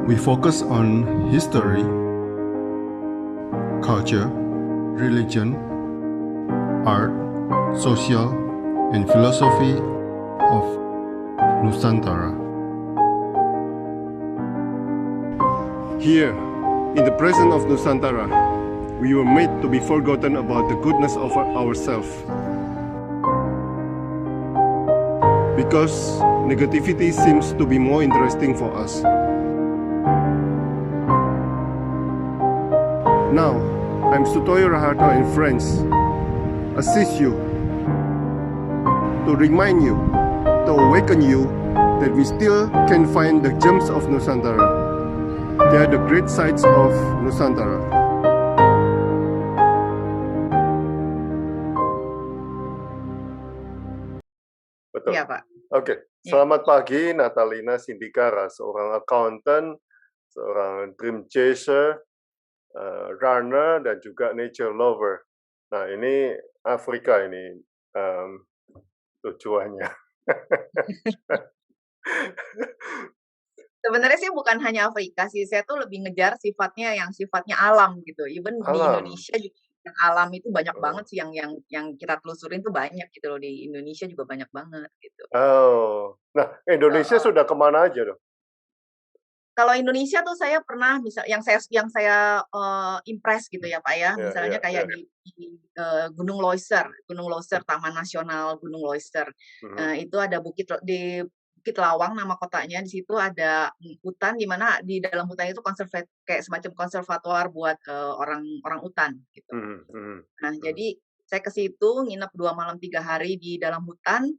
We focus on history, culture, religion, art, social, and philosophy of Nusantara. Here, in the presence of Nusantara, we were made to be forgotten about the goodness of ourselves. Because negativity seems to be more interesting for us. Now, I'm Sutoyo Raharto and friends assist you to remind you, to awaken you that we still can find the gems of Nusantara. They are the great sights of Nusantara. Betul. Iya, Pak. Oke, selamat pagi Natalina Sindikara, seorang accountant, seorang dream chaser, runner, dan juga nature lover. Nah, ini Afrika ini tujuannya. Sebenarnya sih bukan hanya Afrika sih, saya tuh lebih ngejar yang sifatnya alam gitu. Even di Alam. Indonesia juga yang alam itu banyak banget sih yang kita telusurin tuh banyak gitu loh, di Indonesia juga banyak banget gitu. Oh, nah Indonesia sudah kemana aja dong? Kalau Indonesia tuh saya pernah yang saya impress gitu ya Pak ya, misalnya kayak di Gunung Loiser, Taman Nasional Gunung Loiser. Itu ada di Bukit Lawang nama kotanya, di situ ada hutan di mana di dalam hutan itu kayak semacam konservatoire buat orang hutan gitu. Nah, jadi saya ke situ nginep 2 malam 3 hari di dalam hutan.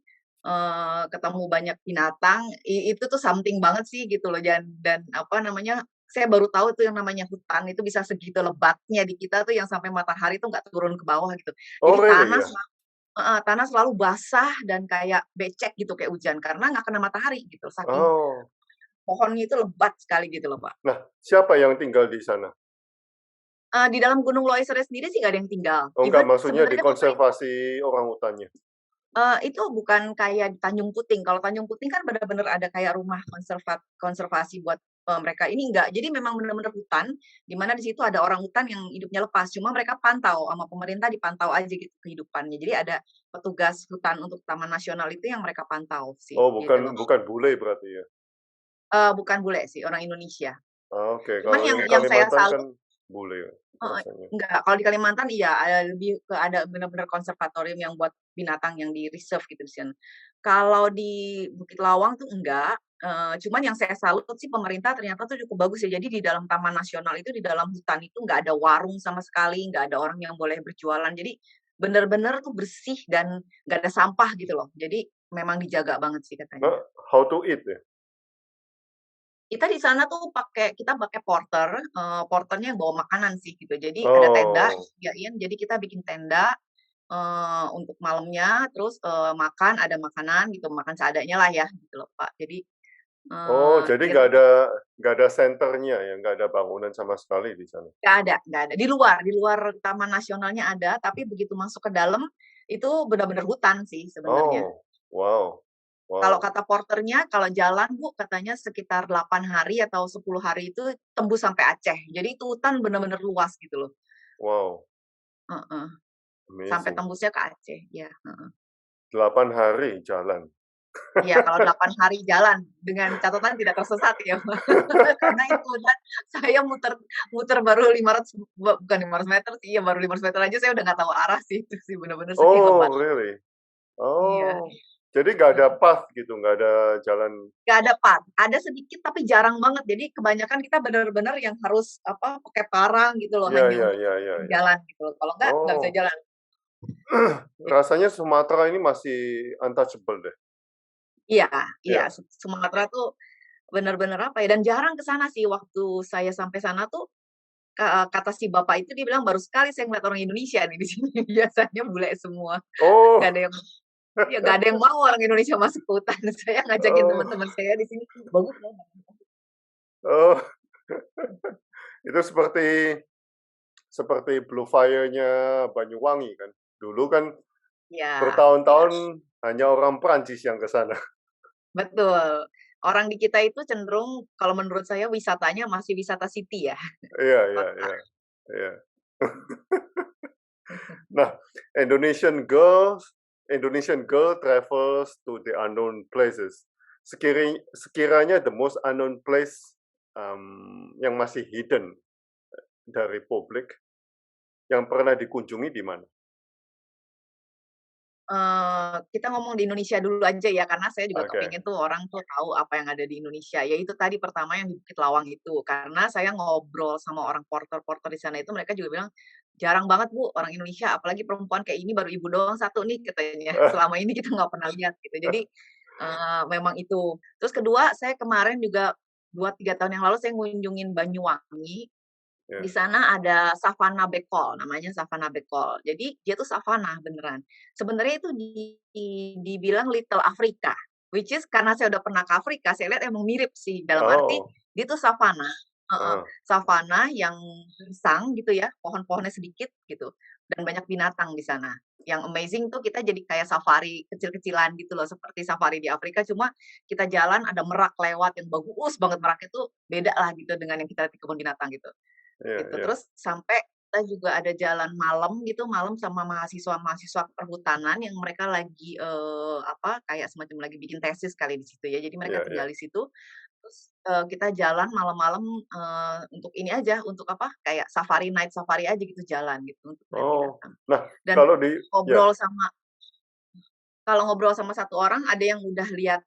Ketemu banyak binatang, itu tuh something banget sih gitu loh, dan apa namanya, saya baru tahu tuh yang namanya hutan itu bisa segitu lebatnya di kita tuh yang sampai matahari tuh nggak turun ke bawah gitu. Oh, Jadi really, tanah selalu basah dan kayak becek gitu kayak hujan karena nggak kena matahari gitu, saking Oh, pohonnya itu lebat sekali gitu loh, Pak. nah siapa yang tinggal di sana? Di dalam Gunung Loiser sendiri sih nggak ada yang tinggal. Oh enggak, Even maksudnya di sebenarnya konservasi orang hutannya. Itu bukan kayak di Tanjung Puting. Kalau Tanjung Puting kan benar-benar ada kayak rumah konservasi buat mereka. Ini enggak. Jadi memang benar-benar hutan, di mana di situ ada orang hutan yang hidupnya lepas. Cuma mereka pantau sama pemerintah, dipantau aja gitu kehidupannya. Jadi ada petugas hutan untuk Taman Nasional itu yang mereka pantau sih. Oh, Gitu loh. bukan bule berarti ya? Bukan bule sih, orang Indonesia. Oke, Cuman kalau yang yang saya Kalimantan kan salut, bule rasanya. enggak, kalau di Kalimantan iya, ada benar-benar konservatorium yang buat binatang yang di reserve gitu di sana. Kalau di Bukit Lawang tuh enggak, cuman yang saya salut sih pemerintah ternyata tuh cukup bagus ya. Jadi di dalam Taman Nasional itu, di dalam hutan itu nggak ada warung sama sekali, nggak ada orang yang boleh berjualan. Jadi benar-benar tuh bersih dan nggak ada sampah gitu loh. Jadi memang dijaga banget sih katanya. How to eat ya? Kita di sana tuh kita pakai porter, porternya yang bawa makanan sih gitu. Jadi ada tenda, disediain, jadi kita bikin tenda untuk malamnya, terus makan, ada makanan gitu, makan seadanya lah ya gitu loh Pak. Jadi Jadi kita nggak ada senternya ya, nggak ada bangunan sama sekali di sana? nggak ada. Di luar Taman Nasionalnya ada, tapi begitu masuk ke dalam itu benar-benar hutan sih sebenarnya. Oh, wow. Kalau kata porternya, kalau jalan Bu, katanya sekitar 8 hari atau 10 hari itu tembus sampai Aceh. Jadi itu hutan benar-benar luas gitu loh. Wow, Heeh. Sampai amazing. tembusnya ke Aceh, ya. 8 hari jalan. Iya, kalau 8 hari jalan dengan catatan tidak tersesat ya, Pak. Karena itu kan saya muter baru 500, bukan 500 meter sih, ya baru 500 meter aja saya udah nggak tahu arah sih, itu sih benar-benar saking Oh, lebat. really? Iya. Jadi nggak ada path gitu, nggak ada jalan. Nggak ada path, ada sedikit tapi jarang banget. Jadi kebanyakan kita benar-benar yang harus pakai parang gitu loh, Iya, hanya iya, untuk iya, iya. jalan gitu loh. Kalau nggak bisa jalan. Rasanya Sumatera ini masih untouchable deh. Iya, iya, Iya. Sumatera tuh benar-benar apa ya, dan jarang ke sana sih. Waktu saya sampai sana tuh, kata si bapak itu dia bilang, "Baru sekali saya ngeliat orang Indonesia nih di sini." Biasanya bule semua. Nggak Oh, ada yang ya nggak ada yang mau orang Indonesia masuk ke hutan. Saya ngajakin oh, teman-teman saya di sini, "Bagus loh." oh. Itu seperti Blue Fire-nya Banyuwangi kan. Dulu kan Iya, iya. bertahun-tahun hanya orang Perancis yang ke sana. Betul. Orang di kita itu cenderung kalau menurut saya wisatanya masih wisata city ya, Iya iya kota. iya iya. Nah, Indonesian girl travels to the unknown places. Sekiranya the most unknown place, yang masih hidden dari publik, yang pernah dikunjungi di mana? Kita ngomong di Indonesia dulu aja ya, karena saya juga Oke. kepengen tuh orang tuh tahu apa yang ada di Indonesia. Ya itu tadi pertama yang di Bukit Lawang itu, karena saya ngobrol sama orang porter-porter di sana itu mereka juga bilang, "Jarang banget Bu orang Indonesia, apalagi perempuan kayak ini baru Ibu doang satu nih," katanya. "Selama ini kita nggak pernah lihat," gitu. Jadi, memang itu. Terus kedua, saya kemarin juga 2, 3 tahun yang lalu saya ngunjungin Banyuwangi. Di Ya. sana ada savana bekol, namanya savana bekol. Jadi dia tuh savana beneran. Sebenarnya itu dibilang Little Afrika, which is karena saya udah pernah ke Afrika, saya lihat emang mirip sih, dalam arti Oh, dia tuh savana heeh, heeh. savana yang gersang gitu ya, pohon-pohonnya sedikit gitu, dan banyak binatang di sana. Yang amazing tuh kita jadi kayak safari kecil-kecilan gitu loh, seperti safari di Afrika, cuma kita jalan ada merak lewat yang bagus banget, meraknya tuh beda lah gitu dengan yang kita lihat di kebun binatang gitu. Iya Gitu, iya. terus sampai kita juga ada jalan malam gitu, malam sama mahasiswa-mahasiswa perhutanan yang mereka lagi, apa, kayak semacam lagi bikin tesis kali di situ ya, jadi mereka Iya iya. tinggal di situ, terus, kita jalan malam-malam, untuk ini aja, untuk apa, kayak safari night safari aja gitu, jalan gitu, untuk lihat Oh, binatang. nah Dan kalau di ya. ngobrol sama kalau ngobrol sama satu orang, ada yang udah lihat,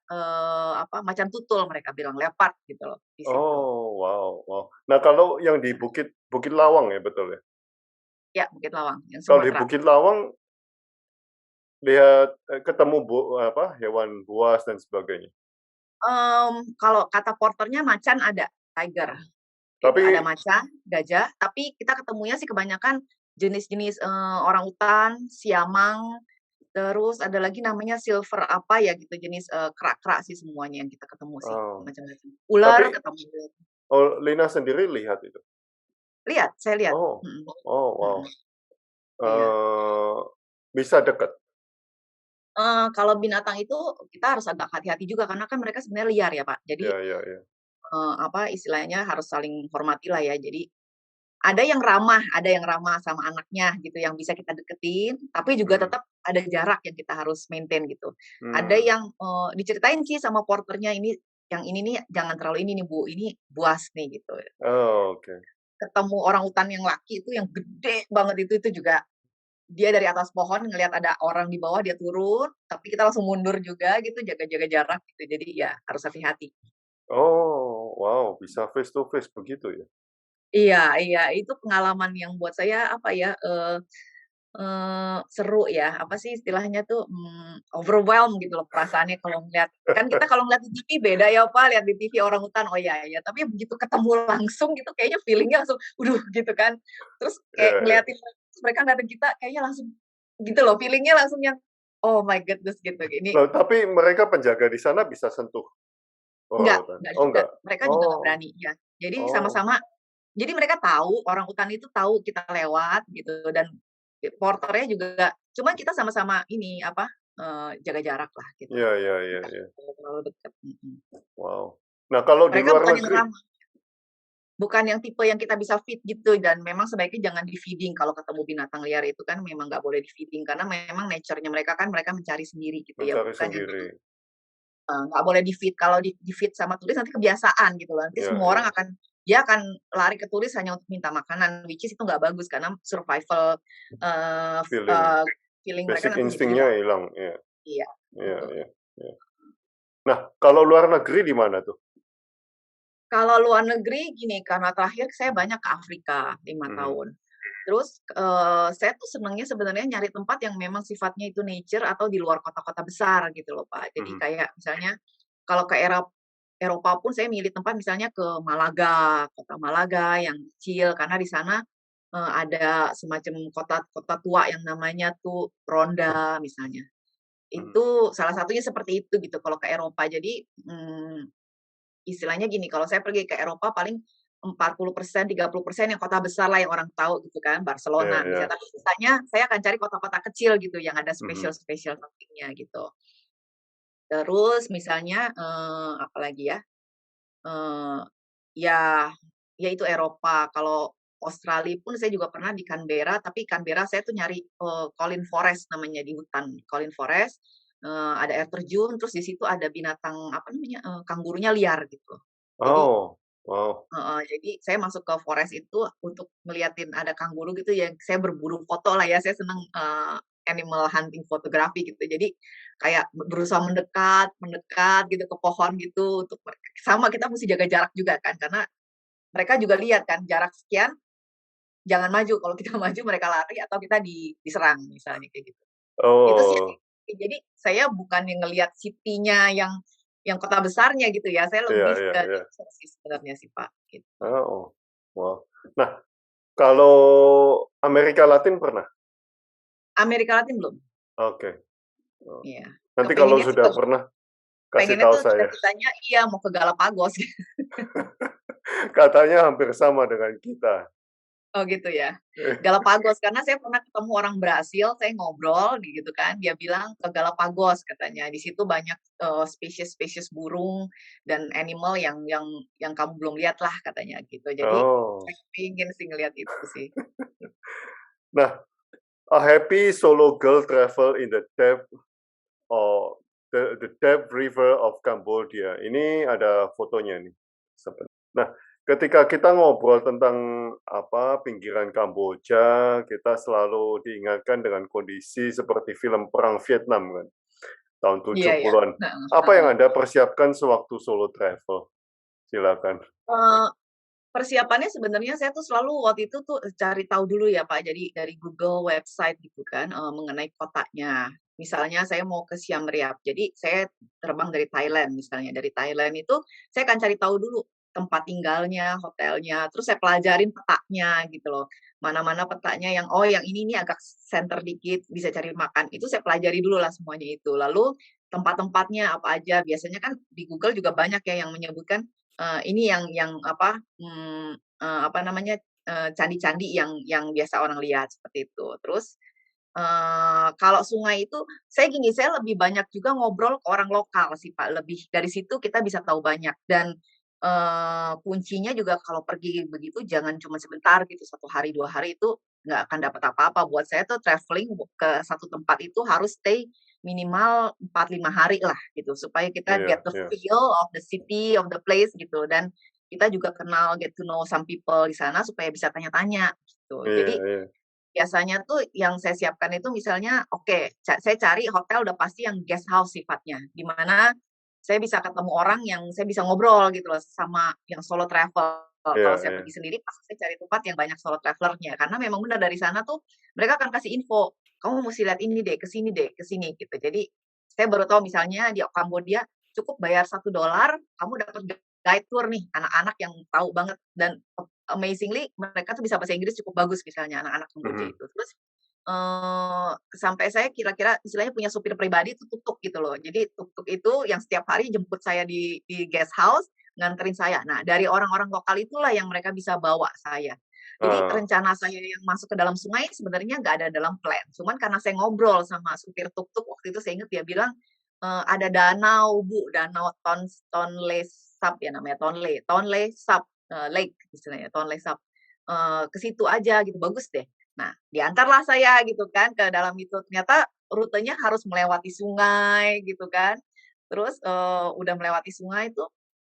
apa, macan tutul mereka bilang, leopard gitu loh, di situ. Oh, wow wow. Nah kalau yang di Bukit Bukit Lawang ya, betul ya? Ya, Bukit Lawang, yang Kalau di Sumatera. Bukit Lawang lihat, ketemu apa, hewan buas dan sebagainya? Kalau kata porternya macan ada, tiger, gitu. Tapi Ada macan, gajah, tapi kita ketemunya sih kebanyakan jenis-jenis, orangutan, siamang, terus ada lagi namanya silver apa ya gitu, jenis, kera-kera sih semuanya yang kita ketemu sih, oh, macam-macam. Ular tapi ketemu, Lina sendiri lihat itu? lihat, saya lihat, Oh mhm oh, wow. mhm, iya. Bisa dekat? Kalau binatang itu kita harus agak hati-hati juga karena kan mereka sebenarnya liar ya, Pak. Jadi, Iya iya iya. apa istilahnya harus saling hormati lah ya. Jadi ada yang ramah sama anaknya gitu, yang bisa kita deketin, tapi juga Mhm, tetap ada jarak yang kita harus maintain gitu. Ada mmm. yang, diceritain sih sama porternya, "Ini yang ini nih jangan terlalu ini nih Bu, ini buas nih," gitu. Oh, oke. Ketemu orang hutan yang laki itu yang gede banget itu juga dia dari atas pohon ngelihat ada orang di bawah dia turun, tapi kita langsung mundur juga gitu, jaga-jaga jarak gitu. Jadi ya harus hati-hati. Oh, wow, bisa face to face begitu ya? Iya iya, itu pengalaman yang buat saya apa ya, seru ya, apa sih istilahnya tuh, overwhelmed gitu loh perasaannya kalau ngeliat kan kita kalau ngeliat di TV beda ya, Pak, lihat di TV orangutan, oh ya ya, tapi begitu ketemu langsung gitu kayaknya feeling-nya langsung, gitu kan. Terus kayak Iya iya. ngeliatin mereka ngeliatin kita kayaknya langsung gitu loh, feeling-nya langsung yang, "Oh my goodness," gitu, ini Loh, tapi mereka penjaga di sana bisa sentuh orangutan? enggak Oh, juga, enggak? mereka juga nggak Oh berani, iya. Jadi oh sama-sama jadi mereka tahu, orangutan itu tahu kita lewat gitu dan porternya juga cuman kita sama-sama ini, apa, jaga jarak lah gitu, iya iya iya nggak iya. terlalu dekat, Wow. Nah, kalau di Mereka luar bukan yang negeri ramah, bukan yang tipe yang kita bisa feed gitu dan memang sebaiknya jangan di-feeding kalau ketemu binatang liar itu kan memang nggak boleh di-feeding karena memang nature-nya mereka kan mereka mencari sendiri gitu ya, mencari bukan yang sendiri. nggak boleh di-feed, kalau di-feed sama turis nanti kebiasaan gitu loh, nanti Iya semua iya. orang dia akan lari ke turis hanya untuk minta makanan, which is itu nggak bagus karena survival, eee, f Feeling, feeling mereka basic nanti jadi instingnya hilang. hilang, iya Iya, iya betul. iya iya. Nah, kalau luar negeri di mana tuh? Kalau luar negeri gini, karena terakhir saya banyak ke Afrika 5 Mhm tahun. Terus, saya tuh senangnya sebenarnya nyari tempat yang memang sifatnya itu nature atau di luar kota-kota besar gitu loh, Pak. Jadi mhm kayak misalnya kalau ke Eropa pun saya milih tempat misalnya ke Malaga, kota Malaga yang kecil karena di sana, ada semacam kota-kota tua yang namanya tuh Ronda misalnya. mhm. Itu salah satunya seperti itu gitu kalau ke Eropa. Jadi, istilahnya gini, kalau saya pergi ke Eropa paling 40%, 30% yang kota besar lah yang orang tahu gitu kan, Iya Barcelona iya. misalnya, tapi sisanya saya akan cari kota-kota kecil gitu yang ada Mhm. spesial-spesial something-nya gitu. Terus misalnya, apalagi ya, eee, ya ya itu Eropa. Kalau Australia pun saya juga pernah di Canberra, tapi Canberra saya tuh nyari, Colin Forest namanya, di hutan Colin Forest, ada air terjun, terus di situ ada binatang, apa namanya, kangurunya liar gitu. Jadi Oh, wow. jadi saya masuk ke forest itu untuk ngeliatin ada kanguru gitu ya, saya berburu foto lah ya, saya senang, animal hunting photography gitu. Jadi kayak berusaha mendekat mendekat gitu ke pohon gitu untuk sama kita mesti jaga jarak juga kan, karena mereka juga lihat kan jarak sekian, jangan maju, kalau kita maju mereka lari atau kita diserang misalnya kayak gitu. Itu sih Oh, jadi saya bukan yang ngelihat city-nya yang kota besarnya gitu ya, saya iya lebih iya ke iya. nature sih sebenarnya sih, Pak, gitu. Oh, wow. Nah, kalau Amerika Latin pernah? Amerika Latin belum, Oke. Oh. iya. Nanti kalau Kepengennya sih sudah pernah, kasih pengennya tahu tuh saya. cita-citanya iya mau ke Galapagos. Katanya hampir sama dengan kita. Oh gitu ya. Galapagos, karena saya pernah ketemu orang Brasil, saya ngobrol gitu kan, dia bilang ke Galapagos katanya, di situ banyak, spesies-spesies burung dan animal yang kamu belum lihat lah katanya gitu. Jadi Oh. saya pengen sih ngelihat itu sih. Nah, a happy solo girl travel in the depth or the depth river of Cambodia. Ini ada fotonya nih. Nah, ketika kita ngobrol tentang apa pinggiran Kamboja, kita selalu diingatkan dengan kondisi seperti film perang Vietnam kan, tahun Iya ya. 70-an. Heeh Apa yang heeh. Anda persiapkan sewaktu solo travel? Silakan. Eee, persiapannya sebenarnya saya tuh selalu waktu itu tuh cari tahu dulu ya, Pak. Jadi dari Google website gitu kan, mengenai kotanya. Misalnya saya mau ke Siem Reap, jadi saya terbang dari Thailand misalnya. Dari Thailand itu saya akan cari tahu dulu tempat tinggalnya, hotelnya, terus saya pelajarin petanya gitu loh. Mana-mana petanya yang, oh yang ini nih agak center dikit, bisa cari makan. Itu saya pelajari dulu lah semuanya itu. Lalu tempat-tempatnya apa aja, biasanya kan di Google juga banyak ya yang menyebutkan ini yang apa, apa namanya, candi-candi yang biasa orang lihat, seperti itu. Terus, kalau sungai itu saya gini, saya lebih banyak juga ngobrol ke orang lokal sih, Pak, lebih dari situ kita bisa tahu banyak dan, kuncinya juga kalau pergi begitu jangan cuma sebentar gitu, 1 hari, 2 hari itu nggak akan dapat apa-apa. Buat saya tuh traveling ke satu tempat itu harus stay minimal 4, 5 hari lah gitu, supaya kita Iya get the iya. feel of the city, of the place gitu, dan kita juga kenal, get to know some people di sana supaya bisa tanya-tanya gitu. Iya Jadi iya. biasanya tuh yang saya siapkan itu misalnya, oke, saya cari hotel udah pasti yang guest house sifatnya, di mana saya bisa ketemu orang yang saya bisa ngobrol gitu loh sama yang solo travel. Iya Kalau saya iya. pergi sendiri pasti saya cari tempat yang banyak solo traveler-nya, karena memang benar dari sana tuh mereka akan kasih info, "Kamu musti lihat ini deh, ke sini," gitu. Jadi saya baru tahu misalnya di Kambodia cukup bayar $1, kamu dapat guide tour nih, anak-anak yang tahu banget dan amazingly mereka tuh bisa bahasa Inggris cukup bagus misalnya anak-anak Kamboja Mhm. itu. Terus, sampai saya kira-kira istilahnya punya supir pribadi itu tuk-tuk gitu loh. Jadi tuk-tuk itu yang setiap hari jemput saya di guest house, nganterin saya. Nah, dari orang-orang lokal itulah yang mereka bisa bawa saya. Jadi Ah, rencana saya yang masuk ke dalam sungai sebenarnya nggak ada dalam plan, cuman karena saya ngobrol sama supir tuk-tuk waktu itu saya ingat dia bilang, "Ada danau Bu, danau Tonle Sap ya namanya, Tonle Sap, Lake istilahnya, Tonle Sap. Ke situ aja gitu, bagus deh." Nah, diantarlah saya gitu kan ke dalam itu, ternyata rutenya harus melewati sungai gitu kan. Terus, udah melewati sungai itu,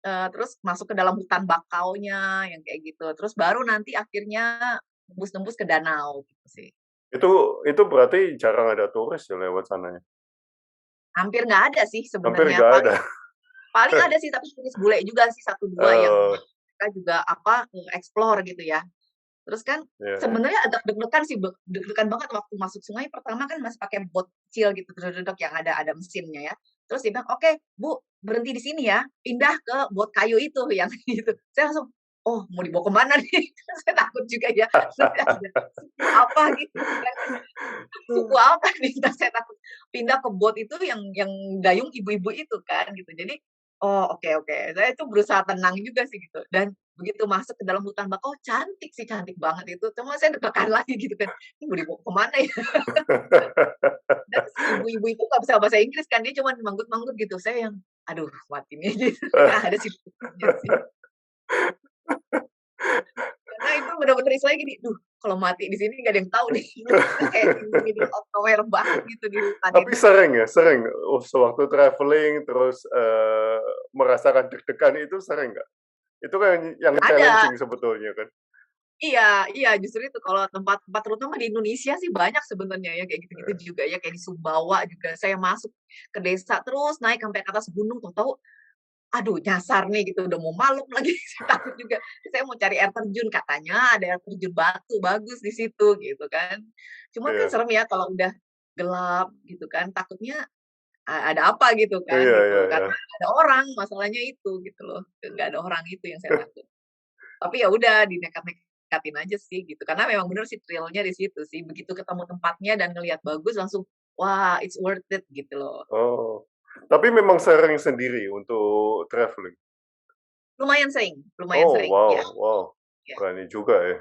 terus masuk ke dalam hutan bakaunya yang kayak gitu, terus baru nanti akhirnya nembus-nembus ke danau gitu sih. itu itu berarti jarang ada turis ya lewat sananya? Hampir nggak ada sih Hampir sebenarnya, nggak paling ada? paling ada sih tapi turis bule juga sih satu 2 yang Oh, mereka juga apa, explore gitu ya. Terus kan iya iya. sebenarnya agak deg-degan sih, deg-degan banget waktu masuk sungai pertama kan masih pakai bot kecil gitu, yang ada mesinnya ya. Terus dia bilang, "Oke, Bu, berhenti di sini ya, pindah ke bot kayu itu," yang gitu. Saya langsung, "Oh, mau dibawa ke mana nih?" Saya takut juga ya, nanti ada suku apa gitu kan, suku apa nih, entar saya takut pindah ke bot itu yang dayung ibu-ibu itu kan gitu. Jadi Oh, oke oke. Saya itu berusaha tenang juga sih gitu, dan begitu masuk ke dalam hutan bakau, cantik sih, cantik banget itu, cuma saya deg-degan lagi gitu kan, "Ini mau dibawa ke mana ya?" Dan si ibu-ibu itu nggak bisa bahasa Inggris kan, dia cuman manggut-manggut gitu, saya yang, "Aduh mati nih," gitu. Ada situasinya sih. Karena itu bener-bener istilahnya gini, "Duh, kalau mati di sini nggak ada yang tahu nih." Kita kayak in the middle of nowhere banget gitu di hutan Tapi itu. sering ya, sering sewaktu traveling terus, merasakan deg-degan itu sering nggak? Itu kan yang Ada. challenging sebetulnya kan? Iya iya, justru itu kalau tempat-tempat terutama di Indonesia sih banyak sebenarnya ya kayak gitu-gitu juga ya, kayak di Sumbawa juga saya masuk ke desa terus naik sampai ke atas gunung, tahu-tahu aduh nyasar nih gitu, udah mau malam lagi, saya takut juga. Saya mau cari air terjun, katanya ada air terjun Batu bagus di situ gitu kan. Cuma kan Iya. serem ya kalau udah gelap gitu kan, takutnya ada apa gitu kan Iya iya gitu, iya. karena nggak ada orang, masalahnya itu gitu loh, nggak ada orang itu yang saya takut. Tapi ya udah dinekat-nekatin aja sih gitu, karena memang bener sih thrill-nya di situ sih, begitu ketemu tempatnya dan ngelihat bagus langsung, wah it's worth it gitu loh. Oh. Tapi memang sering sendiri untuk traveling? Lumayan Oh, sering, ya wow wow, ya, berani juga ya.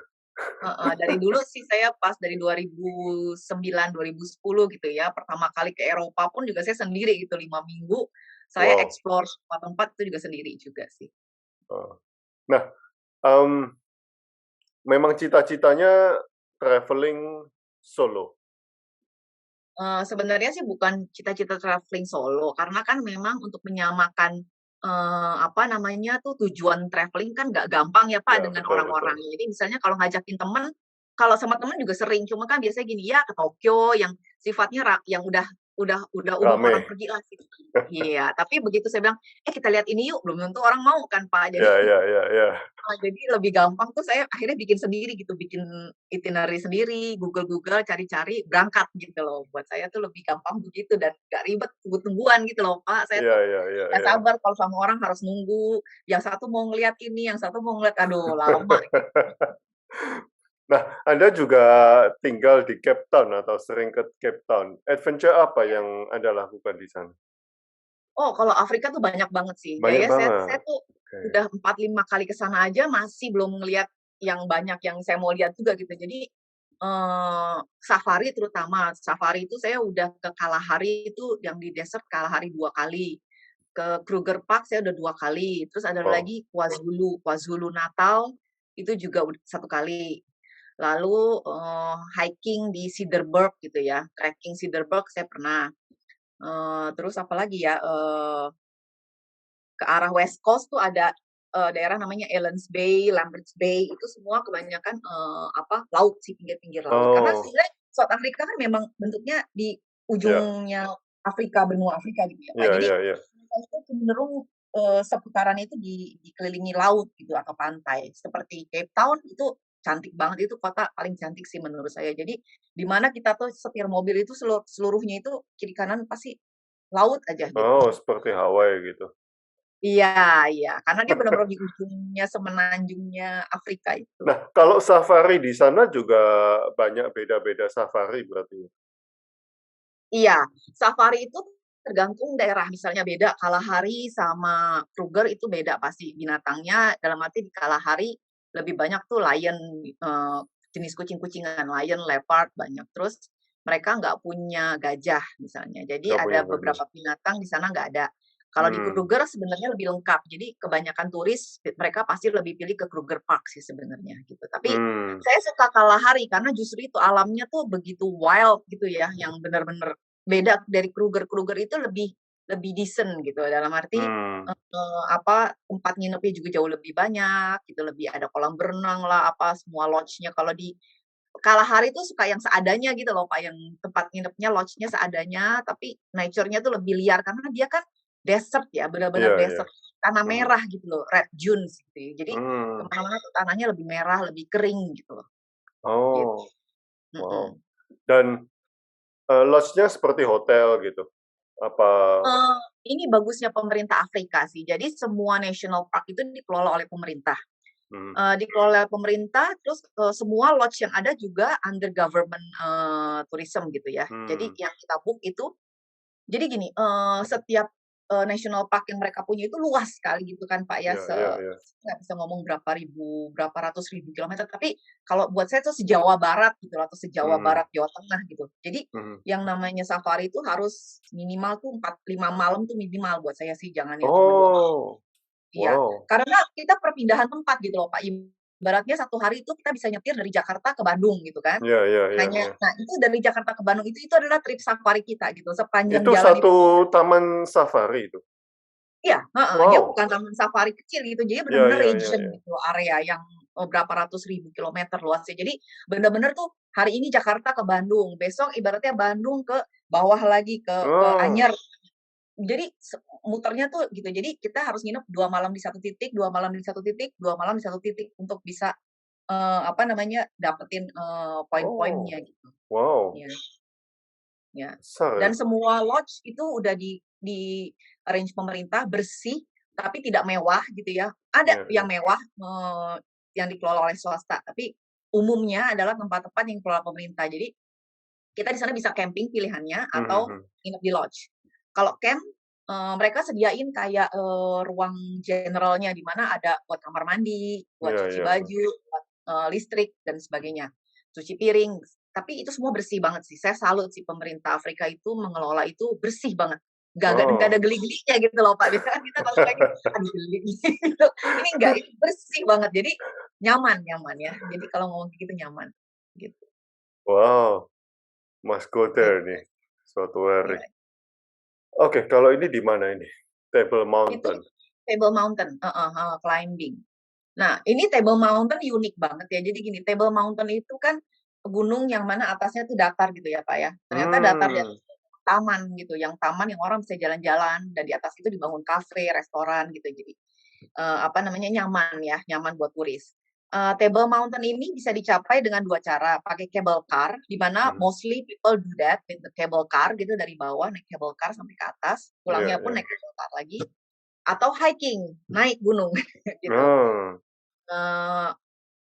heeh, dari dulu sih saya pas dari 2009, 2010 gitu ya, pertama kali ke Eropa pun juga saya sendiri gitu 5 minggu, saya Wow, explore semua tempat itu juga sendiri juga sih. heeh. Nah, mmm, memang cita-citanya traveling solo? Sebenarnya sih bukan cita-cita traveling solo, karena kan memang untuk menyamakan, apa namanya tuh, tujuan traveling kan nggak gampang ya, Pak, Ya, dengan betul betul. orang-orang. Jadi misalnya kalau ngajakin temen, kalau sama temen juga sering, cuma kan biasanya gini, ya ke Tokyo yang sifatnya yang udah umum orang Rame? pergi lah gitu. Iya, tapi begitu saya bilang, "Eh, kita lihat ini yuk," belum tentu orang mau kan, Pak. Jadi Ya ya ya ya. Jadi lebih gampang tuh saya akhirnya bikin sendiri gitu, bikin itinerary sendiri, Google-Google, cari-cari, berangkat gitu loh. Buat saya tuh lebih gampang begitu dan nggak ribet tunggu-tungguan gitu loh, Pak. Saya Iya tuh iya iya nggak iya. sabar kalau sama orang harus nunggu, yang satu mau ngelihat ini, yang satu mau ngelihat, aduh lama gitu. Nah, Anda juga tinggal di Cape Town atau sering ke Cape Town. Adventure apa Ya. yang Anda lakukan di sana? Oh, kalau Afrika tuh banyak banget sih. Banyak Ya saya banget. tuh Oke. udah 4, 5 kali ke sana aja masih belum ngelihat yang banyak yang saya mau lihat juga gitu. Jadi, safari terutama, safari itu saya udah ke Kalahari itu yang di desert Kalahari 2 kali, ke Kruger Park saya udah 2 kali, terus ada Wow. lagi KwaZulu Natal itu juga 1 kali. Lalu, hiking di Cederberg gitu ya, trekking Cederberg saya pernah. Terus apalagi ya, ke arah West Coast tuh ada, daerah namanya Elands Bay, Lamberts Bay, itu semua kebanyakan, apa, laut sih, pinggir-pinggir laut. Karena Oh, sebenarnya South Africa kan memang bentuknya di ya. ujungnya Afrika, benua Afrika gitu ya, Pak. Iya Jadi, iya iya. mereka itu cenderung, seputaran itu dikelilingi laut gitu atau pantai. Seperti Cape Town itu cantik banget, itu kota paling cantik sih menurut saya. Jadi, di mana kita tuh setir mobil itu seluruhnya itu kiri kanan pasti laut aja gitu. Oh, seperti Hawaii gitu. Iya iya, karena dia benar-benar di ujungnya semenanjungnya Afrika itu. Nah, kalau safari di sana juga banyak beda-beda safari berarti? Iya, safari itu tergantung daerah, misalnya beda Kalahari sama Kruger itu beda pasti binatangnya, dalam arti di Kalahari lebih banyak tuh lion, jenis kucing-kucingan, lion, leopard banyak. Terus mereka nggak punya gajah misalnya, jadi Nggak punya ada gajah. beberapa binatang di sana nggak ada. Kalau di Hmm. Kruger sebenarnya lebih lengkap, jadi kebanyakan turis mereka pasti lebih pilih ke Kruger Park sih sebenarnya gitu. Tapi Hmm. saya suka Kalahari karena justru itu alamnya tuh begitu wild gitu ya, yang benar-benar beda dari Kruger. Kruger itu lebih lebih decent gitu, dalam arti, Hmm. apa, tempat nginepnya juga jauh lebih banyak gitu, lebih ada kolam berenang lah, apa, semua lodge-nya. Kalau di Kalahari tuh suka yang seadanya gitu loh, Pak, yang tempat nginepnya, lodge-nya seadanya, tapi nature-nya tuh lebih liar karena dia kan desert ya, benar-benar Iya iya. desert, tanah Mhm. merah gitu loh, red dunes gitu ya. Jadi Mmm. kemana-mana tuh tanahnya lebih merah, lebih kering gitu loh, gitu. Oh, wow. Mhm. Dan, lodge-nya seperti hotel gitu? Apa Ini bagusnya pemerintah Afrika sih. Jadi semua national park itu dikelola oleh pemerintah. mhm, Dikelola pemerintah, terus, semua lodge yang ada juga under government, tourism gitu ya. Jadi mmm, yang kita book itu jadi gini, setiap national park yang mereka punya itu luas sekali gitu kan Pak ya, Iya iya iya. nggak bisa ngomong berapa ratus ribu kilometer, tapi kalau buat saya tuh se-Jawa Barat gitu loh, atau se-Jawa Mhm, Barat, Jawa Tengah gitu. Jadi mhm. yang namanya safari itu harus minimal tuh 4, 5 malam tuh minimal buat saya sih, jangan yang cuma 2 malam. Oh, Iya, wow. karena kita perpindahan tempat gitu loh Pak, ibaratnya 1 hari itu kita bisa nyetir dari Jakarta ke Bandung gitu kan. Iya iya iya Hanya iya. nah itu dari Jakarta ke Bandung itu adalah trip safari kita gitu, sepanjang Itu jalan itu. satu taman safari itu? Iya, heeh, dia Wow. bukan taman safari kecil gitu, jadi Iya bener-bener iya iya region iya. gitu, area yang, berapa ratus ribu kilometer luasnya. Jadi bener-bener tuh hari ini Jakarta ke Bandung, besok ibaratnya Bandung ke bawah lagi ke Oh, Anyer. Jadi muternya tuh gitu. Jadi kita harus nginep 2 malam di satu titik, 2 malam di satu titik, 2 malam di satu titik untuk bisa, apa namanya, dapetin, oh, poin-poinnya gitu. wow, Iya. Ya, besar dan ya? semua lodge itu udah di-arrange pemerintah, bersih, tapi tidak mewah gitu ya. Ada Iya iya. yang mewah, yang dikelola oleh swasta, tapi umumnya adalah tempat-tempat yang dikelola pemerintah. Jadi kita di sana bisa camping pilihannya Mhm atau mhm. nginep di lodge. Kalau camp, mereka sediain kayak, ruang generalnya di mana ada buat kamar mandi, buat Iya cuci iya. baju, buat, listrik dan sebagainya, cuci piring, tapi itu semua bersih banget sih. Saya salut sih pemerintah Afrika itu mengelola itu bersih banget, nggak ada Oh. geli-gelinya gitu loh, Pak. Biasanya kan kita kalau pengen, aduh geli gitu, ini enggak, ini bersih banget, jadi nyaman nyaman ya. Jadi kalau ngomong kayak gitu nyaman, gitu. Wow, must go It there nih suatu hari. iya. Oke, kalau ini di mana ini? Table Itu Mountain. Table Mountain, heeh heeh, climbing. Nah, ini Table Mountain unik banget ya. Jadi gini, Table Mountain itu kan gunung yang mana atasnya tuh datar gitu ya, Pak, ya. Ternyata datar di Hmm. atas taman gitu, yang taman yang orang bisa jalan-jalan dan di atas itu dibangun kafe, restoran gitu. Jadi, apa namanya, nyaman ya, nyaman buat turis. Table Mountain ini bisa dicapai dengan 2 cara, pakai cable car, di mana Mhm. mostly people do that with the cable car gitu, dari bawah naik cable car sampai ke atas, Iya pulangnya pun iya. naik cable car lagi, atau hiking, naik gunung gitu. Oh, Eee,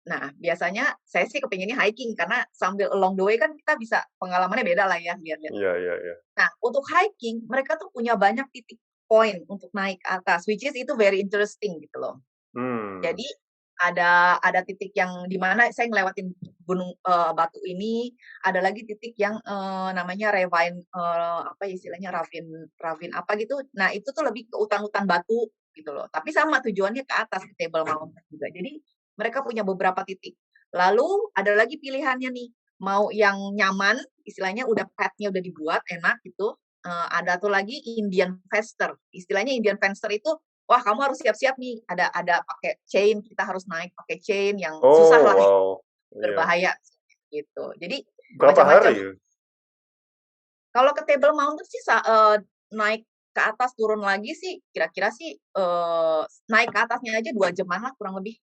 nah biasanya saya sih kepinginnya hiking karena sambil along the way kan kita bisa pengalamannya beda lah ya lihat-lihat. iya iya iya. Nah untuk hiking mereka tuh punya banyak titik poin untuk naik ke atas, which is itu very interesting gitu loh. Hmm. Jadi ada titik yang di mana saya ngelewatin gunung, batu ini, ada lagi titik yang, namanya ravine, apa istilahnya, ravine ravine apa gitu. Nah itu tuh lebih ke hutan-hutan batu gitu loh, tapi sama tujuannya ke atas, ke Table Mountain juga. Jadi mereka punya beberapa titik. Lalu ada lagi pilihannya nih, mau yang nyaman, istilahnya udah path-nya udah dibuat, enak gitu, ada tuh lagi Indian Fenster. Istilahnya Indian Fenster itu, wah kamu harus siap-siap nih, ada pakai chain, kita harus naik pakai chain yang susah Oh, lah, wow. Iya. berbahaya gitu. Jadi Berapa macam-macam. hari? Kalau ke Table Mountain sih naik ke atas turun lagi sih kira-kira sih, naik ke atasnya aja 2 jaman lah kurang lebih,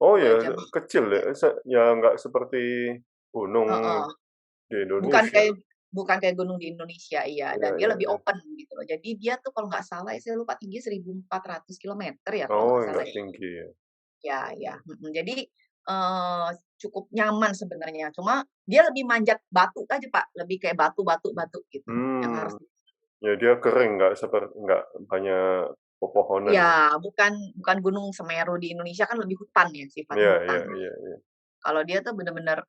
Oh 2 ya, jam. kecil ya? Iya, Ya nggak seperti gunung heeh. di Bukan Indonesia. kayak bukan kayak gunung di Indonesia, iya, Iya dan dia iya lebih iya. open gitu loh. Jadi dia tuh kalau nggak salah ya, saya lupa tinggi 1.400 kilometer ya kalau Oh, nggak salah nggak ya. tinggi ya. Ya ya, mhm. Jadi, cukup nyaman sebenarnya, cuma dia lebih manjat batu aja, Pak, lebih kayak batu gitu yang harus. Hmm. Ya dia kering, nggak banyak pepohonan ya. Ya, bukan Gunung Semeru di Indonesia kan lebih hutan ya, sifatnya Iya hutan. iya iya iya. Kalau dia tuh bener-bener,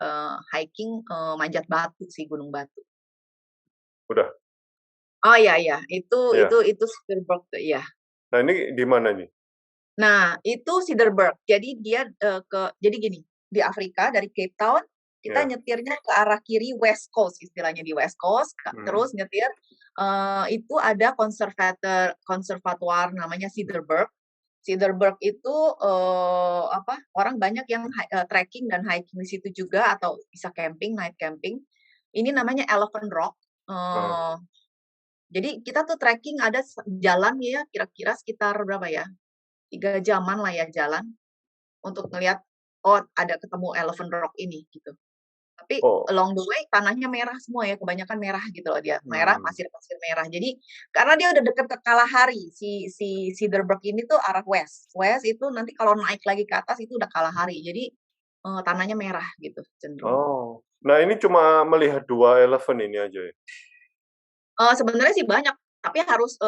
hiking, manjat batu sih, gunung batu. Udah? Oh, iya iya, Iya. itu Spielberg tuh, iya. Nah ini di mana nih? Nah, itu Cederberg. Jadi dia, jadi gini, di Afrika dari Cape Town, kita Iya. nyetirnya ke arah kiri West Coast, istilahnya di West Coast, Mhm. terus nyetir, itu ada konservatoire namanya Cederberg. Cederberg itu, apa, orang banyak yang trekking dan hiking di situ juga atau bisa camping, night camping. Ini namanya Elephant Rock, Ah, jadi kita tuh trekking ada jalan ya kira-kira sekitar berapa ya, 3 jaman lah ya jalan untuk ngelihat, oh ada ketemu Elephant Rock ini gitu. Tapi oh, along the way tanahnya merah semua ya, kebanyakan merah gitu loh dia, merah, hmm. pasir-pasir merah. Jadi karena dia udah deket ke Kalahari, si Cederberg ini tuh arah west. West itu nanti kalau naik lagi ke atas itu udah Kalahari. Jadi, tanahnya merah gitu cenderung. Oh. Nah ini cuma melihat 2 elephant ini aja ya? Sebenarnya sih banyak, tapi harus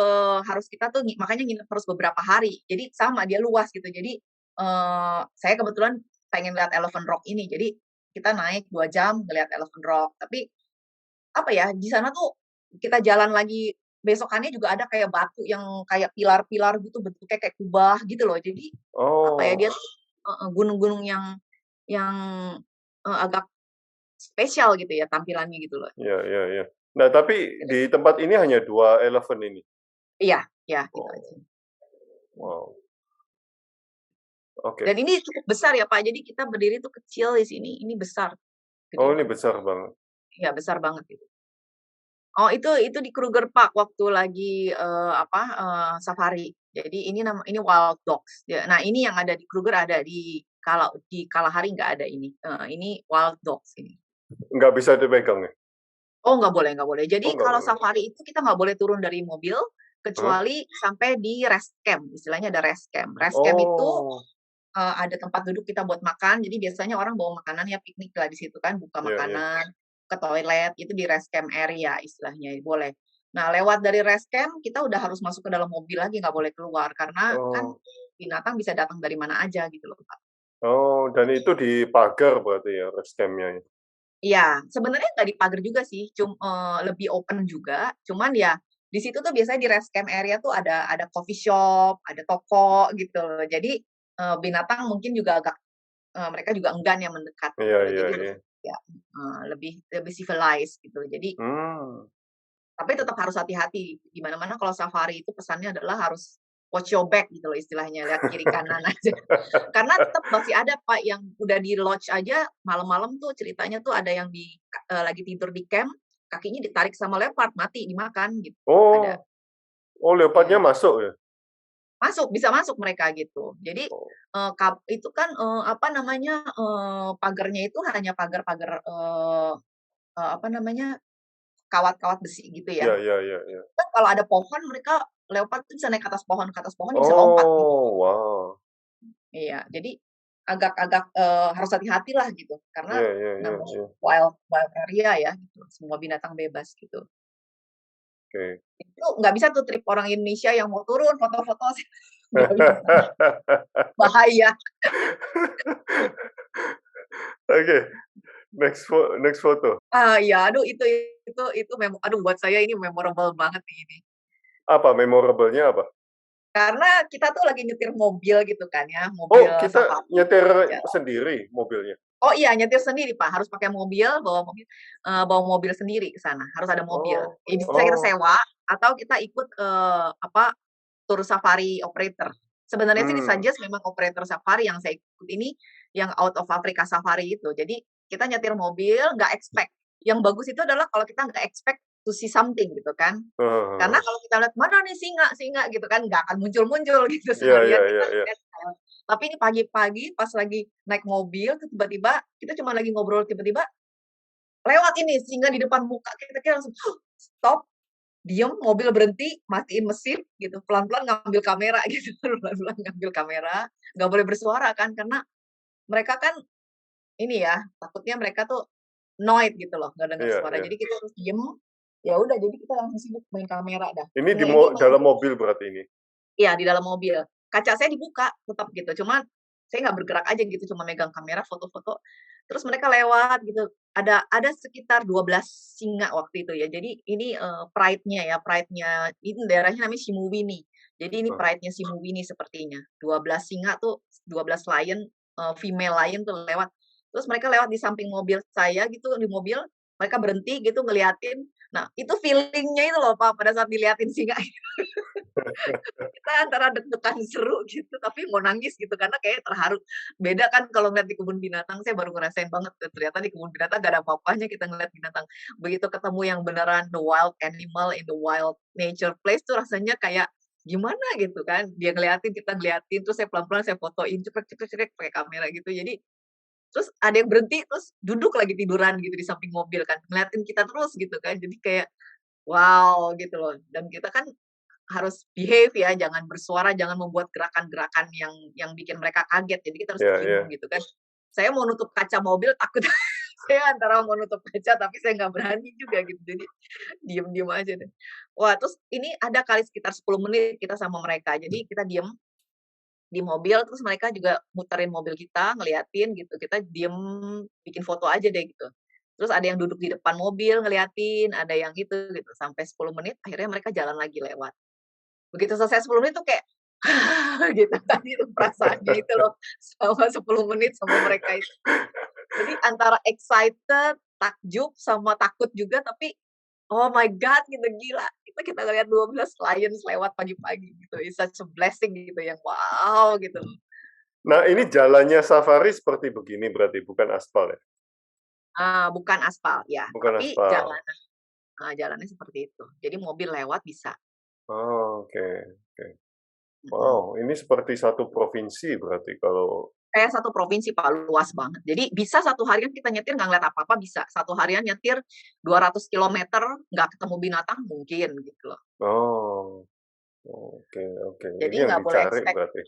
kita tuh makanya nginep harus beberapa hari. Jadi sama dia luas gitu. Jadi saya kebetulan pengen lihat Elephant Rock ini. Jadi kita naik 2 jam ngelihat Elephant Rock. Tapi apa ya, di sana tuh kita jalan lagi besokannya juga ada kayak batu yang kayak pilar-pilar gitu bentuknya kayak kubah gitu loh. Jadi apa ya, dia Oh, tuh gunung-gunung yang agak spesial gitu ya tampilannya gitu loh. ya, ya, ya. Nah, tapi di tempat ini hanya 2 elephant ini? Iya, iya itu aja. Oh, wow. Oke. Dan ini cukup besar ya Pak, jadi kita berdiri tuh kecil di sini, ini besar, Oh, gede ini banget. besar banget. Iya besar banget gitu. Oh itu di Kruger Park waktu lagi, safari. Jadi ini Wild Dogs. Ya, nah ini yang ada di Kruger ada, kalau di Kalahari nggak ada ini, ini Wild Dogs ini. Nggak bisa dipegang ya? Oh nggak boleh nggak boleh. Oh, Jadi nggak kalau boleh? safari itu kita nggak boleh turun dari mobil, Hah? kecuali sampai di rest camp, istilahnya ada rest camp. Rest camp itu Oh, ada tempat duduk kita buat makan, jadi biasanya orang bawa makanan ya piknik lah di situ kan, buka iya, iya. makanan, ke toilet, itu di rest camp area istilahnya, boleh. Nah, lewat dari rest camp, kita udah harus masuk ke dalam mobil lagi, nggak boleh keluar, karena kan Oh, binatang bisa datang dari mana aja gitu loh, Pak. oh, dan itu dipagar berarti ya rest camp-nya ya? Iya, sebenarnya nggak dipagar juga sih, lebih open juga, cuman ya di situ tuh biasanya di rest camp area tuh ada coffee shop, ada toko gitu loh. Jadi, binatang mungkin juga agak mereka juga enggan ya mendekat Iya, gitu loh. iya, Jadi iya. ya, lebih lebih civilized gitu. Jadi Hmm. tapi tetap harus hati-hati. Di mana-mana kalau safari itu pesannya adalah harus watch your back gitu loh istilahnya, lihat kiri kanan aja. Karena tetap masih ada Pak yang udah di lodge aja malam-malam tuh ceritanya tuh ada yang lagi tidur di camp, kakinya ditarik sama leopard, mati dimakan gitu. Ada. Oh, oh Iya. leopardnya masuk ya? Bisa masuk mereka gitu. Jadi, Oh, itu kan, pagarnya itu hanya pagar-pagar, apa namanya, kawat-kawat besi gitu ya. iya, iya, iya, iya. Kan kalau ada pohon mereka leopard tuh bisa naik ke atas pohon dia bisa lompat gitu. Oh, wow. Iya, jadi agak-agak, harus hati-hati lah gitu, karena Iya, iya, iya, namanya iya. wild wild area ya gitu, semua binatang bebas gitu. Oke. Itu nggak bisa tuh trip orang Indonesia yang mau turun foto-foto nggak bisa, bahaya. Oke, next photo. Ah, iya, aduh itu aduh buat saya ini memorable banget nih ini. Apa memorable-nya apa? Karena kita tuh lagi nyetir mobil gitu kan ya, Oh, mobil kita safari nyetir ya. sendiri mobilnya? Oh iya, nyetir sendiri Pak, harus pakai mobil, bawa mobil sendiri ke sana, harus ada mobil. Oh, Ya bisa kita oh, sewa atau kita ikut, tour safari operator. Sebenarnya sih hmm, di-suggest memang operator safari yang saya ikut ini, yang out of Africa safari itu. Jadi kita nyetir mobil, nggak expect. Yang bagus itu adalah kalau kita nggak expect to see something gitu kan. Karena heeh. kalau kita lihat, "Mana nih singa singa?" Gitu kan, nggak akan muncul-muncul gitu Iya, iya, seharian kita iya, iya. lihat kan. Tapi ini pagi-pagi pas lagi naik mobil tuh tiba-tiba kita cuma lagi ngobrol tiba-tiba lewat ini singa di depan muka kita langsung, stop, diem, mobil berhenti, matiin mesin gitu, pelan-pelan ngambil kamera gitu, pelan-pelan ngambil kamera, nggak boleh bersuara kan karena mereka kan ini ya, takutnya mereka tuh noise gitu loh, nggak dengar Iya, suara. iya. Jadi kita harus diem, ya udah jadi kita langsung sibuk main kamera dah. Ini di Ini dalam malah mobil berarti ini? iya, di dalam mobil. Kaca saya dibuka tetap gitu, cuman saya nggak bergerak aja gitu, cuma megang kamera, foto-foto. Terus mereka lewat gitu, ada sekitar 12 singa waktu itu ya. Jadi ini, pride-nya ya, pride-nya ini daerahnya namanya Simuwini. Jadi ini Heeh. pride-nya Simuwini sepertinya. 12 singa tuh, 12 lion, female lion tuh lewat. Terus mereka lewat di samping mobil saya gitu, di mobil, mereka berhenti gitu ngeliatin. Nah, itu feeling-nya itu loh Pak, pada saat diliatin singa. Kita antara deg-degan seru gitu, tapi mau nangis gitu karena kayak terharu. Beda kan kalau ngeliat di kebun binatang, saya baru ngerasain banget tuh, ternyata di kebun binatang gak ada apa-apanya kita ngeliat binatang. Begitu ketemu yang beneran the wild animal in the wild nature place tuh rasanya kayak gimana gitu kan. Dia ngeliatin, kita ngeliatin, terus saya pelan-pelan saya fotoin, cekrek cekrek cekrek pakai kamera gitu. Jadi terus ada yang berhenti, terus duduk lagi tiduran gitu di samping mobil kan, ngeliatin kita terus gitu kan. Jadi kayak wow gitu loh. Dan kita kan harus behave ya, jangan bersuara, jangan membuat gerakan-gerakan yang bikin mereka kaget. Jadi kita harus Iya, diem iya. gitu kan. Saya mau nutup kaca mobil takut Saya antara mau nutup kaca, tapi saya nggak berani juga gitu, jadi diem-diem aja deh. Wah, terus ini ada kali sekitar 10 menit kita sama mereka, jadi kita diem di mobil, terus mereka juga muterin mobil kita, ngeliatin gitu, kita diem bikin foto aja deh gitu. Terus ada yang duduk di depan mobil ngeliatin, ada yang itu gitu, sampai 10 menit akhirnya mereka jalan lagi lewat. Begitu selesai 10 menit tuh kayak, gitu tadi tuh perasaannya itu loh, selama 10 menit sama mereka itu. Jadi antara excited, takjub, sama takut juga, tapi oh my God gitu, gila. Kita ngeliat 12 clients lewat pagi-pagi gitu, it's such a blessing gitu yang wow gitu. Nah, ini jalannya safari seperti begini berarti, bukan aspal ya? Bukan aspal ya, Bukan tapi aspal. jalannya seperti itu. Jadi mobil lewat bisa. Oh, oke oke. Mhm. Wow, ini seperti satu provinsi berarti kalau Kayak satu provinsi Pak, luas banget. Jadi bisa satu harian kita nyetir nggak ngeliat apa-apa bisa. Satu harian nyetir 200 kilometer nggak ketemu binatang mungkin gitu loh. oh, oke oke. Ini Jadi yang nggak boleh dicari expect berarti.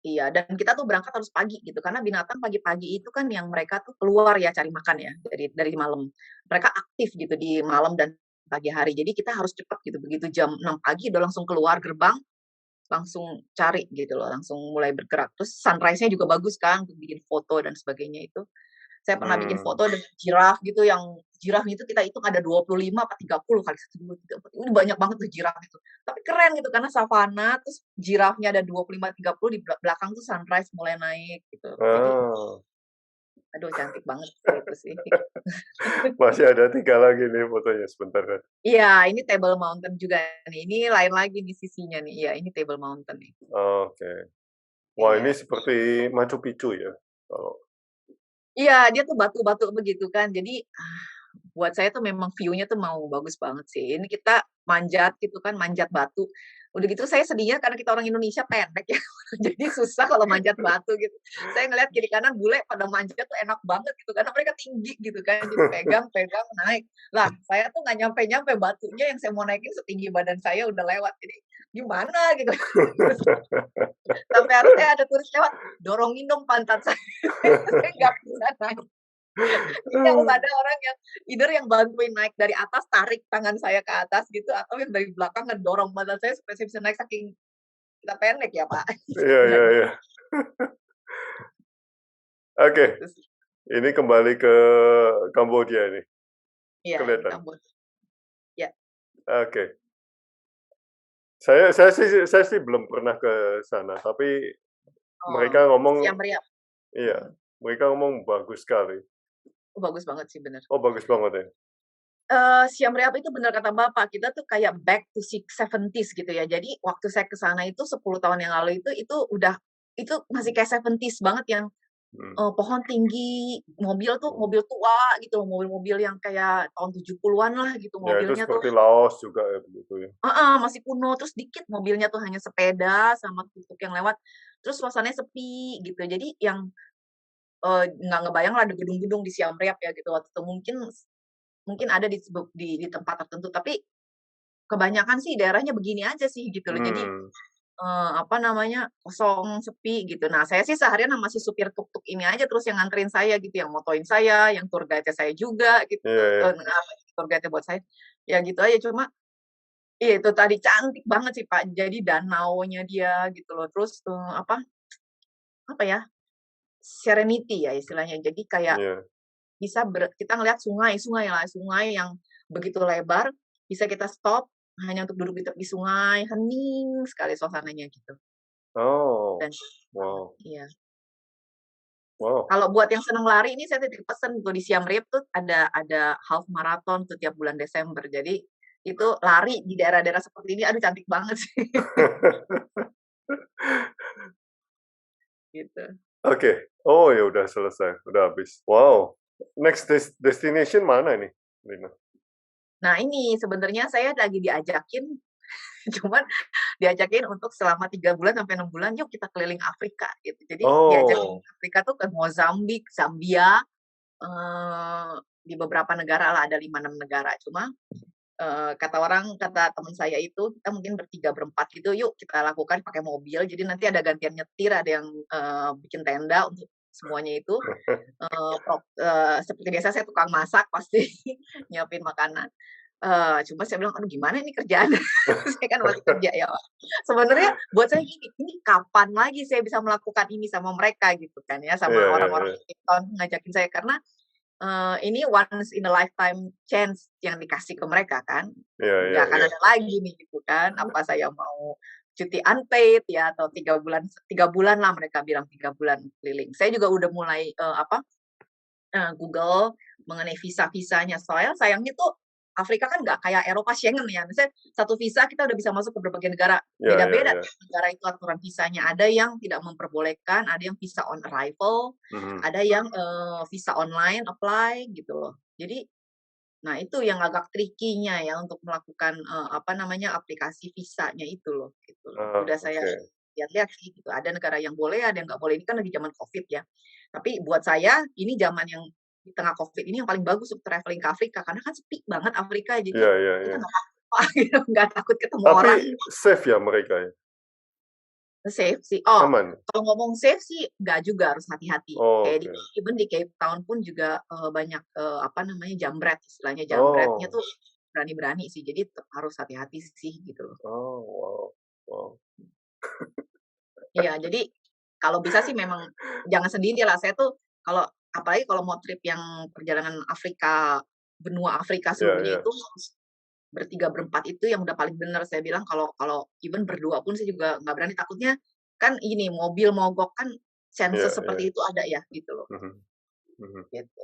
iya, dan kita tuh berangkat harus pagi gitu, karena binatang pagi-pagi itu kan yang mereka tuh keluar ya cari makan ya, dari malam. Mereka aktif gitu di malam dan pagi hari, jadi kita harus cepat gitu, begitu jam 6 pagi udah langsung keluar gerbang, langsung cari gitu loh, langsung mulai bergerak. Terus sunrise-nya juga bagus kan, untuk bikin foto dan sebagainya itu. Saya pernah bikin Hmm. foto dengan jiraf gitu, yang jiraf itu kita hitung ada 25 apa 30 kali, 1, 2, 3, 4, ini banyak banget tuh jiraf itu. Tapi keren gitu karena savana, terus jirafnya ada 25, 30, di belakang tuh sunrise mulai naik gitu. Jadi, Ah, aduh cantik banget sih itu sih. masih ada 3 lagi nih fotonya sebentar ya. Iya, ini Table Mountain juga nih, ini lain lagi nih sisinya nih, iya ini Table Mountain nih. Oke. Wah, ini Iya. seperti Machu Picchu ya? Kalau Iya, dia tuh batu-batu begitu kan, jadi buat saya tuh memang view-nya tuh mau bagus banget sih. Ini kita manjat gitu kan, manjat batu. Udah gitu saya sedihnya karena kita orang Indonesia pendek ya, jadi susah kalau manjat batu gitu. Saya ngelihat kiri kanan bule pada manjat tuh enak banget gitu, karena mereka tinggi gitu kan, jadi pegang-pegang naik. Lah, saya tuh nggak nyampe-nyampe, batunya yang saya mau naikin setinggi badan saya udah lewat, jadi gimana gitu. Sampai harusnya ada turis lewat, "Dorongin dong pantat saya." Saya nggak bisa naik. Jadi harus ada orang yang either yang bantuin naik dari atas, tarik tangan saya ke atas gitu, atau yang dari belakang ngedorong badan saya supaya saya bisa naik, saking kita pendek ya, Pak, Iya iya istilahnya. iya. Oke, Itu sih. ini kembali ke Kamboja nih, Iya, ini kelihatan. Kamboja. Ya. Oke. Saya sih belum pernah ke sana, tapi Oh, mereka ngomong Siam Reap. iya, Mhm. mereka ngomong bagus sekali. Oh, bagus banget sih, bener. Oh, bagus banget ya? Siam Reap itu bener kata Bapak, kita tuh kayak back to 70s gitu ya. Jadi waktu saya ke sana itu 10 tahun yang lalu itu udah itu masih kayak 70s banget yang Hmm. pohon tinggi, mobil tuh Hmm. mobil tua gitu loh, mobil-mobil yang kayak tahun 70-an lah gitu Ya, itu mobilnya tuh. seperti Laos juga ya, begitu ya? Heeh, masih kuno, terus dikit mobilnya tuh hanya sepeda sama tuk-tuk yang lewat, terus suasananya sepi gitu. Jadi yang, nggak ngebayang lah ada gedung-gedung di Siam Reap ya gitu waktu itu. Mungkin mungkin ada di tempat tertentu, tapi kebanyakan sih daerahnya begini aja sih gitu loh. Jadi, Hmm. apa namanya, kosong, sepi gitu. Nah, saya sih seharian sama si supir tuk-tuk ini aja terus yang nganterin saya gitu, yang motoin saya, yang tour guide-nya saya juga gitu, Iya iya. tour guide-nya buat saya. Ya gitu aja, cuma iya itu tadi cantik banget sih, Pak. Jadi danaunya dia gitu loh, terus, apa ya, serenity ya istilahnya. Jadi kayak Iya. bisa kita ngelihat sungai yang begitu lebar, bisa kita stop hanya untuk duduk di tepi sungai, hening sekali suasananya gitu, Oh, dan banget, wow iya. wow. Kalau buat yang seneng lari ini saya titip pesen tuh di Siam Reap tuh ada half marathon tuh tiap bulan Desember. Jadi itu lari di daerah-daerah seperti ini, aduh cantik banget sih, gitu. Oke. Oh, ya udah selesai, udah habis. Wow. Next destination mana nih, Lina? Nah ini sebenarnya saya lagi diajakin, cuman diajakin untuk selama 3 bulan sampai 6 bulan, "Yuk kita keliling Afrika," gitu. Jadi diajak Oh, Afrika tuh ke Mozambik, Zambia, di beberapa negara lah, ada 5, 6 negara. Cuma, kata teman saya itu, kita mungkin bertiga, berempat gitu, "Yuk kita lakukan pakai mobil." Jadi nanti ada gantian nyetir, ada yang, bikin tenda untuk semuanya itu. Seperti biasa saya tukang masak pasti nyiapin makanan. Cuma saya bilang, "Aduh gimana ini kerjaan?" Saya kan masih kerja ya, Pak. Sebenarnya buat saya gini, ini kapan lagi saya bisa melakukan ini sama mereka gitu kan ya, sama Iya iya orang-orang iya. Cape Town ngajakin saya karena, ini once in a lifetime chance yang dikasih ke mereka kan, Iya iya nggak akan iya. ada lagi nih gitu kan, apa saya mau cuti unpaid ya atau 3 bulan lah mereka bilang 3 bulan keliling. Saya juga udah mulai, Google mengenai visa-visanya. Soalnya sayangnya tuh Afrika kan nggak kayak Eropa Schengen ya. Misalnya satu visa kita udah bisa masuk ke berbagai negara. Iya iya Beda-beda iya. tiap negara itu aturan visanya. Ada yang tidak memperbolehkan, ada yang visa on arrival, Mhm. ada yang visa online apply gitu loh. Jadi, nah itu yang agak tricky-nya ya untuk melakukan aplikasi visanya itu loh gitu loh. Udah saya Oke. lihat-lihat sih gitu. Ada negara yang boleh, ada yang nggak boleh. Ini kan lagi zaman COVID ya. Tapi buat saya ini zaman yang di tengah COVID ini yang paling bagus untuk traveling ke Afrika karena kan sepi banget Afrika. Jadi Iya iya kita iya. nggak apa-apa gitu, nggak takut ketemu Tapi orang. safe ya mereka ya? Safe sih. Oh, Aman? kalau ngomong safe sih nggak juga, harus hati-hati. Oh, Kayak oke. even di Cape Town pun juga banyak jambret istilahnya. Jambretnya Oh. tuh berani-berani sih. Jadi harus hati-hati sih gitu loh. Oh, wow. Wow. Iya, jadi kalau bisa sih memang jangan sendiri lah. Saya tuh kalau apalagi kalau mau trip yang perjalanan Afrika, benua Afrika Iya seluruhnya iya. itu harus bertiga berempat itu yang udah paling benar saya bilang kalau kalau even berdua pun saya juga nggak berani takutnya kan ini mobil mogok kan Iya chances iya. seperti itu ada ya gitu loh. Mhm mhm. Gitu.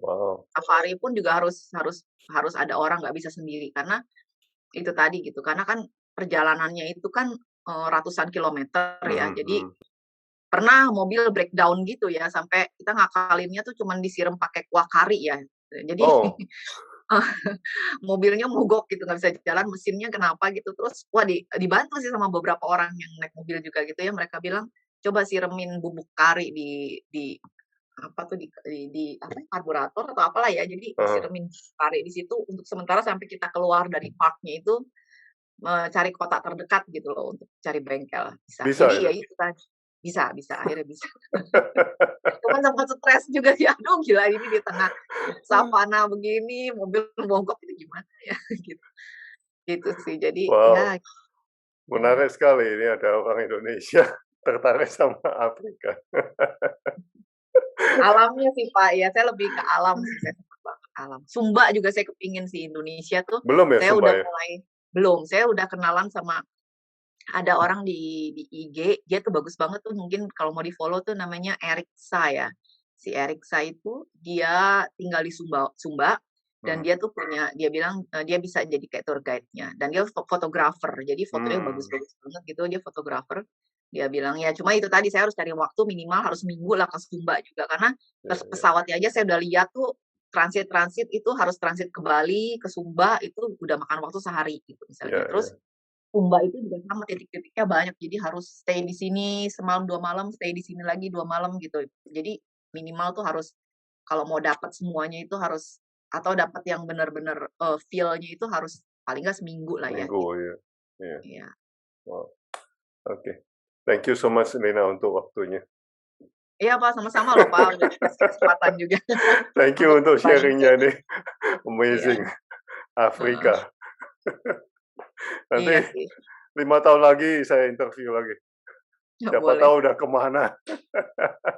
Wow. Safari pun juga harus harus harus ada orang nggak bisa sendiri karena itu tadi gitu karena kan perjalanannya itu kan ratusan kilometer ya. Mhm Jadi mhm. pernah mobil breakdown gitu ya, sampai kita ngakalinnya tuh cuman disiram pakai kuah kari ya. Jadi Oh. mobilnya mogok gitu, nggak bisa jalan, mesinnya kenapa gitu. Terus wah dibantu sih sama beberapa orang yang naik mobil juga gitu ya, mereka bilang, "Coba siremin bubuk kari di apa tuh, di apa ya, karburator atau apalah ya." Jadi Heeh. disiremin kari di situ untuk sementara sampai kita keluar dari parknya itu, cari kota terdekat gitu loh untuk cari bengkel, bisa. Bisa Jadi ya itu? itu tadi, bisa, akhirnya bisa. Cuman sempat stres juga sih, aduh gila ini di tengah savana begini, mobil mogok itu gimana ya gitu. Gitu sih, jadi Wow, ya mhm, menarik sekali ini ada orang Indonesia tertarik sama Afrika. alamnya sih, Pak, ya saya lebih ke alam sih, saya suka banget alam. Sumba juga saya kepingin sih, Indonesia tuh Belum ya saya Sumba udah ya? mulai belum, saya udah kenalan sama ada orang di IG, dia tuh bagus banget tuh mungkin kalau mau di-follow tuh namanya Eriksa ya. Si Eriksa itu dia tinggal di Sumba dan Mhm. dia tuh punya dia bilang, dia bisa jadi kayak tour guide-nya dan dia fotografer. Jadi fotonya Mmm. bagus-bagus banget gitu, dia fotografer. Dia bilang, "Ya cuma itu tadi saya harus cari waktu minimal harus minggu lah ke Sumba juga." Karena Iya iya. pesawatnya aja saya udah lihat tuh transit-transit itu harus transit ke Bali, ke Sumba itu udah makan waktu sehari gitu Iya misalnya. iya. Terus Sumba itu juga sama titik-titiknya banyak, jadi harus stay di sini semalam 2 malam, stay di sini lagi 2 malam gitu. Jadi minimal tuh harus kalau mau dapat semuanya itu harus atau dapat yang benar-benar, feel-nya itu harus paling nggak seminggu lah ya Seminggu gitu. ya. Iya. Iya. Wow, oke. Thank you so much Lina untuk waktunya. Iya Pak, sama-sama loh Pak, udah dikasih kesempatan juga Thank you untuk untuk berbagi. sharing-nya nih. Iya, Amazing, heeh, Afrika. Nanti iya sih, 5 tahun lagi saya interview lagi. Siapa boleh. tahu udah kemana.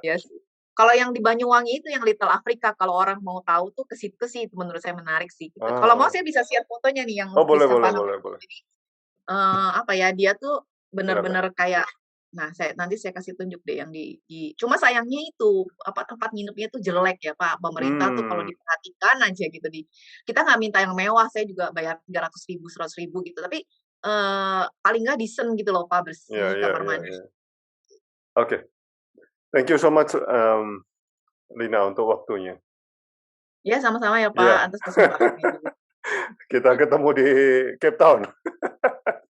Iya sih. Kalau yang di Banyuwangi itu yang Little Afrika, kalau orang mau tahu tuh ke situ sih menurut saya menarik sih gitu. Kalau mau Ah. saya bisa share fotonya nih yang Oh di boleh boleh savana boleh itu. boleh. Jadi, apa ya, dia tuh Silakan. bener-bener kayak nah nanti saya kasih tunjuk deh yang cuma sayangnya itu, apa, tempat nginepnya tuh jelek ya, Pak. Pemerintah tuh kalau Mmm. diperhatikan aja gitu kita nggak minta yang mewah, saya juga bayar 300.000, 100.000 gitu, tapi, paling nggak decent gitu loh, Pak, Iya bersih, iya kamar iya mandi. iya. Oke. Thank you so much, Lina untuk waktunya. Ya sama-sama ya, Pak, Iya. atas kesempatannya juga. Kita ketemu di Cape Town.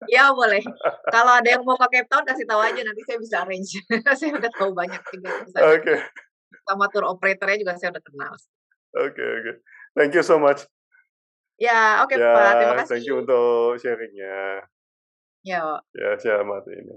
Iya boleh. Kalau ada yang mau ke Cape Town kasih tahu aja nanti saya bisa arrange. Saya udah tahu banyak juga di sana. Oke. Sama tour operator-nya juga saya udah kenal. Oke oke. Thank you so much. Ya, oke Ya, Pak, terima thank you kasih. untuk sharing-nya. Ya. Ya, selamat ini.